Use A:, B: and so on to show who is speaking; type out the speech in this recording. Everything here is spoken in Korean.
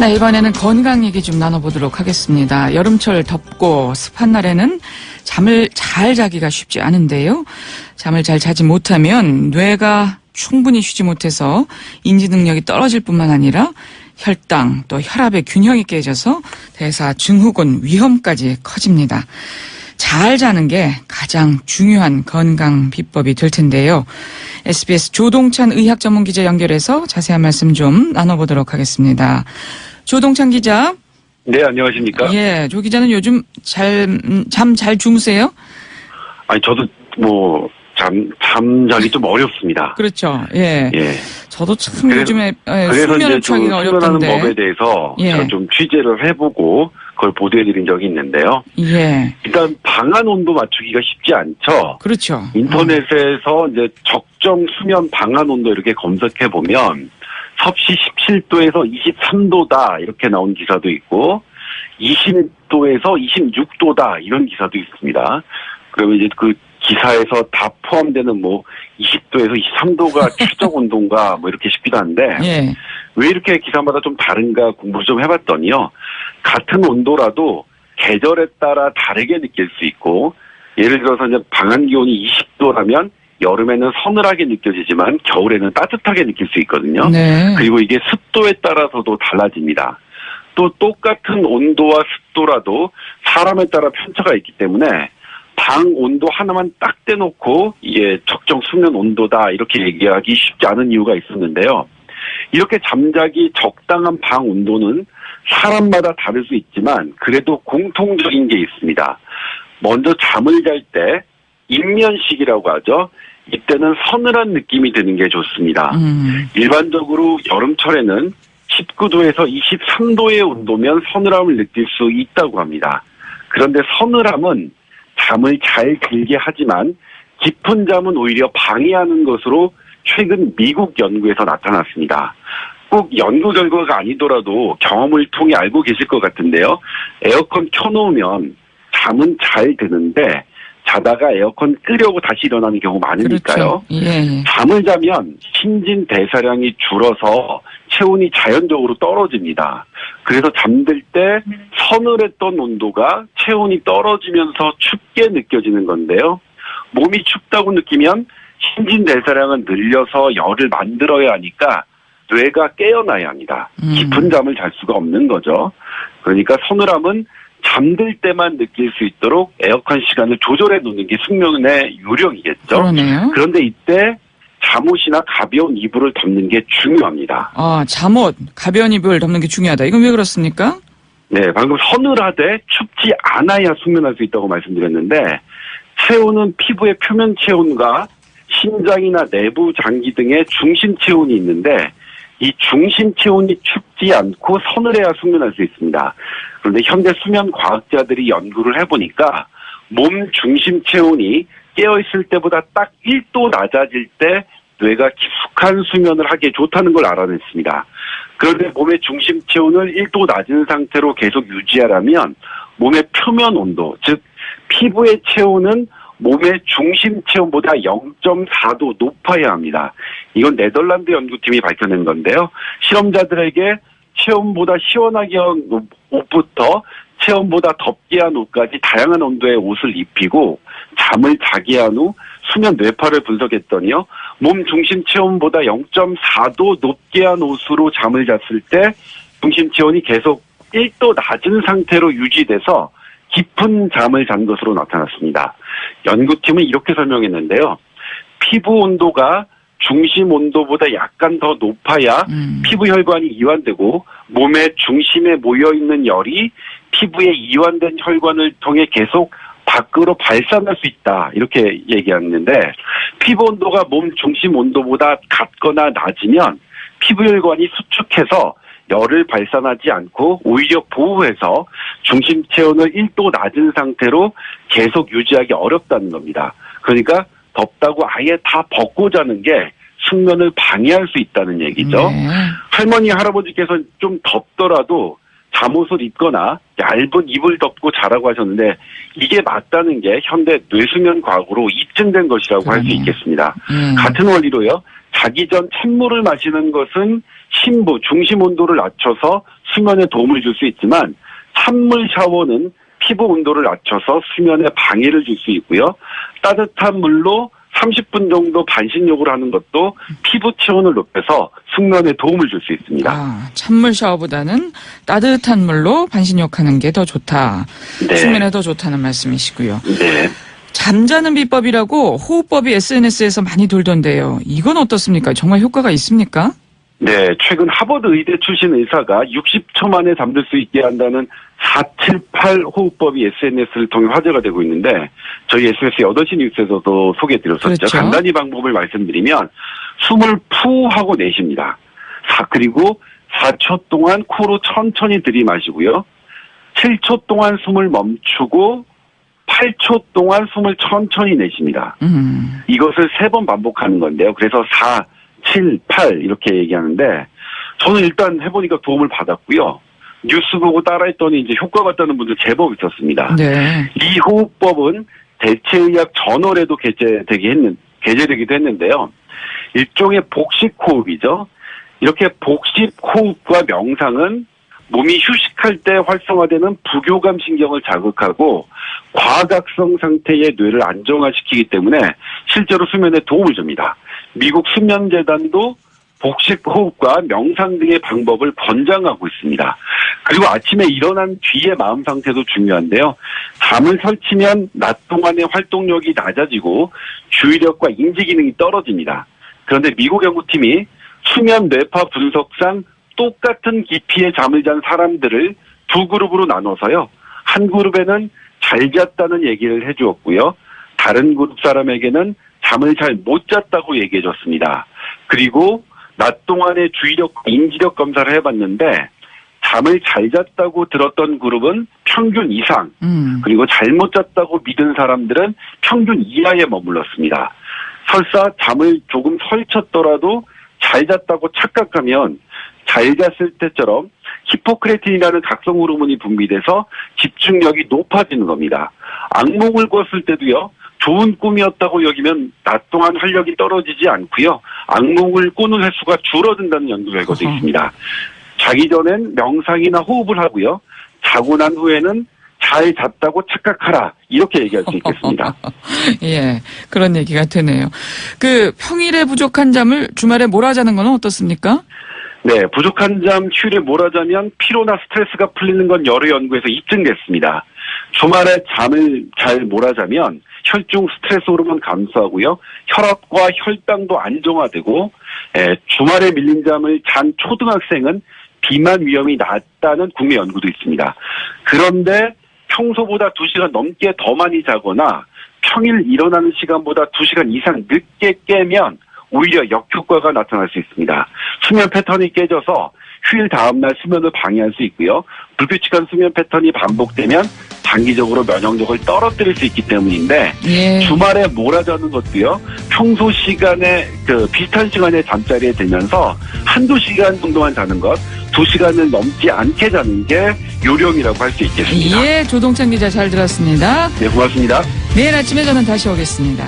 A: 네, 이번에는 건강 얘기 좀 나눠보도록 하겠습니다. 여름철 덥고 습한 날에는 잠을 잘 자기가 쉽지 않은데요. 잠을 잘 자지 못하면 뇌가 충분히 쉬지 못해서 인지 능력이 떨어질 뿐만 아니라 혈당 또 혈압의 균형이 깨져서 대사 증후군 위험까지 커집니다. 잘 자는 게 가장 중요한 건강 비법이 될 텐데요. SBS 조동찬 의학 전문 기자 연결해서 자세한 말씀 좀 나눠보도록 하겠습니다. 조동찬 기자.
B: 네, 안녕하십니까?
A: 예, 조 기자는 요즘 잠 잘 주무세요?
B: 아니, 저도 잠자기 좀 어렵습니다.
A: 그렇죠. 예.
B: 예.
A: 저도 참 요즘에
B: 그래서
A: 수면을
B: 이제 좀
A: 취하기가
B: 수면하는
A: 어렵던데.
B: 법에 대해서
A: 예.
B: 제가 좀 취재를 해보고 그걸 보도해드린 적이 있는데요.
A: 예.
B: 일단 방한 온도 맞추기가 쉽지 않죠.
A: 그렇죠.
B: 인터넷에서 이제 적정 수면 방한 온도 이렇게 검색해 보면 섭씨 17도에서 23도다 이렇게 나온 기사도 있고 20도에서 26도다 이런 기사도 있습니다. 그러면 이제 그 기사에서 다 포함되는 20도에서 23도가 최적 온도인가 이렇게 싶기도 한데
A: 예.
B: 왜 이렇게 기사마다 좀 다른가 공부를 좀 해봤더니요. 같은 온도라도 계절에 따라 다르게 느낄 수 있고 예를 들어서 이제 방한 기온이 20도라면 여름에는 서늘하게 느껴지지만 겨울에는 따뜻하게 느낄 수 있거든요.
A: 네.
B: 그리고 이게 습도에 따라서도 달라집니다. 또 똑같은 온도와 습도라도 사람에 따라 편차가 있기 때문에 방 온도 하나만 딱 떼놓고 이게 적정 수면 온도다 이렇게 얘기하기 쉽지 않은 이유가 있었는데요. 이렇게 잠자기 적당한 방 온도는 사람마다 다를 수 있지만 그래도 공통적인 게 있습니다. 먼저 잠을 잘 때 입면식이라고 하죠. 이때는 서늘한 느낌이 드는 게 좋습니다. 일반적으로 여름철에는 19도에서 23도의 온도면 서늘함을 느낄 수 있다고 합니다. 그런데 서늘함은 잠을 잘 들게 하지만 깊은 잠은 오히려 방해하는 것으로 최근 미국 연구에서 나타났습니다. 꼭 연구 결과가 아니더라도 경험을 통해 알고 계실 것 같은데요. 에어컨 켜놓으면 잠은 잘 드는데 자다가 에어컨 끄려고 다시 일어나는 경우 많으니까요.
A: 그렇죠. 예.
B: 잠을 자면 신진대사량이 줄어서 체온이 자연적으로 떨어집니다. 그래서 잠들 때 서늘했던 온도가 체온이 떨어지면서 춥게 느껴지는 건데요. 몸이 춥다고 느끼면 신진대사량은 늘려서 열을 만들어야 하니까 뇌가 깨어나야 합니다. 깊은 잠을 잘 수가 없는 거죠. 그러니까 서늘함은 잠들 때만 느낄 수 있도록 에어컨 시간을 조절해 놓는 게 숙면의 요령이겠죠.
A: 그러네요.
B: 그런데 이때 잠옷이나 가벼운 이불을 덮는 게 중요합니다.
A: 아, 잠옷, 가벼운 이불 덮는 게 중요하다. 이건 왜 그렇습니까?
B: 네, 방금 서늘하되 춥지 않아야 숙면할 수 있다고 말씀드렸는데 체온은 피부의 표면 체온과 심장이나 내부 장기 등의 중심 체온이 있는데 이 중심 체온이 춥지 않고 서늘해야 숙면할 수 있습니다. 그런데 현대 수면 과학자들이 연구를 해보니까 몸 중심 체온이 깨어있을 때보다 딱 1도 낮아질 때 뇌가 깊숙한 수면을 하기에 좋다는 걸 알아냈습니다. 그런데 몸의 중심 체온을 1도 낮은 상태로 계속 유지하려면 몸의 표면 온도, 즉 피부의 체온은 몸의 중심 체온보다 0.4도 높아야 합니다. 이건 네덜란드 연구팀이 밝혀낸 건데요. 실험자들에게 체온보다 시원하게 한 옷부터 체온보다 덥게 한 옷까지 다양한 온도의 옷을 입히고 잠을 자게 한 후 수면 뇌파를 분석했더니요. 몸 중심 체온보다 0.4도 높게 한 옷으로 잠을 잤을 때 중심 체온이 계속 1도 낮은 상태로 유지돼서 깊은 잠을 잔 것으로 나타났습니다. 연구팀은 이렇게 설명했는데요. 피부 온도가 중심 온도보다 약간 더 높아야 피부 혈관이 이완되고 몸의 중심에 모여있는 열이 피부에 이완된 혈관을 통해 계속 밖으로 발산할 수 있다. 이렇게 얘기했는데 피부 온도가 몸 중심 온도보다 같거나 낮으면 피부 혈관이 수축해서 열을 발산하지 않고 오히려 보호해서 중심 체온을 1도 낮은 상태로 계속 유지하기 어렵다는 겁니다. 그러니까 덥다고 아예 다 벗고 자는 게 숙면을 방해할 수 있다는 얘기죠.
A: 네.
B: 할머니, 할아버지께서 좀 덥더라도 잠옷을 입거나 얇은 이불 덮고 자라고 하셨는데 이게 맞다는 게 현대 뇌수면 과학으로 입증된 것이라고 할 수 있겠습니다. 같은 원리로요. 자기 전 찬물을 마시는 것은 심부, 중심 온도를 낮춰서 수면에 도움을 줄 수 있지만 찬물 샤워는 피부 온도를 낮춰서 수면에 방해를 줄 수 있고요. 따뜻한 물로 30분 정도 반신욕을 하는 것도 피부 체온을 높여서 숙면에 도움을 줄 수 있습니다.
A: 아, 찬물 샤워보다는 따뜻한 물로 반신욕하는 게 더 좋다.
B: 네.
A: 수면에 더 좋다는 말씀이시고요.
B: 네.
A: 잠자는 비법이라고 호흡법이 SNS에서 많이 돌던데요. 이건 어떻습니까? 정말 효과가 있습니까?
B: 네, 최근 하버드 의대 출신 의사가 60초 만에 잠들 수 있게 한다는 478 호흡법이 SNS를 통해 화제가 되고 있는데 저희 SBS 8시 뉴스에서도 소개해드렸었죠.
A: 그렇죠.
B: 간단히 방법을 말씀드리면 숨을 푸 하고 내쉽니다. 그리고 4초 동안 코로 천천히 들이마시고요. 7초 동안 숨을 멈추고 8초 동안 숨을 천천히 내쉽니다. 이것을 3번 반복하는 건데요. 그래서 4, 7, 8 이렇게 얘기하는데 저는 일단 해보니까 도움을 받았고요. 뉴스 보고 따라했더니 이제 효과 같다는 분들 제법 있었습니다.
A: 네.
B: 이 호흡법은 대체의학 저널에도 게재되기도 했는데요. 일종의 복식 호흡이죠. 이렇게 복식 호흡과 명상은 몸이 휴식할 때 활성화되는 부교감 신경을 자극하고 과각성 상태의 뇌를 안정화시키기 때문에 실제로 수면에 도움을 줍니다. 미국 수면재단도 복식 호흡과 명상 등의 방법을 권장하고 있습니다. 그리고 아침에 일어난 뒤의 마음 상태도 중요한데요. 잠을 설치면 낮 동안의 활동력이 낮아지고 주의력과 인지 기능이 떨어집니다. 그런데 미국 연구팀이 수면 뇌파 분석상 똑같은 깊이의 잠을 잔 사람들을 두 그룹으로 나눠서요. 한 그룹에는 잘 잤다는 얘기를 해주었고요. 다른 그룹 사람에게는 잠을 잘 못 잤다고 얘기해줬습니다. 그리고 낮 동안의 주의력, 인지력 검사를 해봤는데 잠을 잘 잤다고 들었던 그룹은 평균 이상, 그리고 잘못 잤다고 믿은 사람들은 평균 이하에 머물렀습니다. 설사 잠을 조금 설쳤더라도 잘 잤다고 착각하면 잘 잤을 때처럼 히포크레틴이라는 각성 호르몬이 분비돼서 집중력이 높아지는 겁니다. 악몽을 꿨을 때도요. 좋은 꿈이었다고 여기면 낮 동안 활력이 떨어지지 않고요. 악몽을 꾸는 횟수가 줄어든다는 연구 결과도 있습니다. 자기 전엔 명상이나 호흡을 하고요. 자고 난 후에는 잘 잤다고 착각하라. 이렇게 얘기할 수 있겠습니다.
A: 예, 그런 얘기가 되네요. 평일에 부족한 잠을 주말에 몰아자는 건 어떻습니까?
B: 네, 부족한 잠 휴일에 몰아자면 피로나 스트레스가 풀리는 건 여러 연구에서 입증됐습니다. 주말에 잠을 잘 몰아자면 혈중 스트레스 호르몬 감소하고요. 혈압과 혈당도 안정화되고 주말에 밀린 잠을 잔 초등학생은 비만 위험이 낮다는 국내 연구도 있습니다. 그런데 평소보다 2시간 넘게 더 많이 자거나 평일 일어나는 시간보다 2시간 이상 늦게 깨면 오히려 역효과가 나타날 수 있습니다. 수면 패턴이 깨져서 휴일 다음날 수면을 방해할 수 있고요. 불규칙한 수면 패턴이 반복되면 장기적으로 면역력을 떨어뜨릴 수 있기 때문인데
A: 예.
B: 주말에 몰아자는 것도요. 평소 시간에 비슷한 시간에 잠자리에 들면서 한두 시간 정도만 자는 것 2시간을 넘지 않게 자는 게 요령이라고 할 수 있겠습니다.
A: 예, 조동찬 기자 잘 들었습니다.
B: 네, 고맙습니다.
A: 내일 아침에 저는 다시 오겠습니다.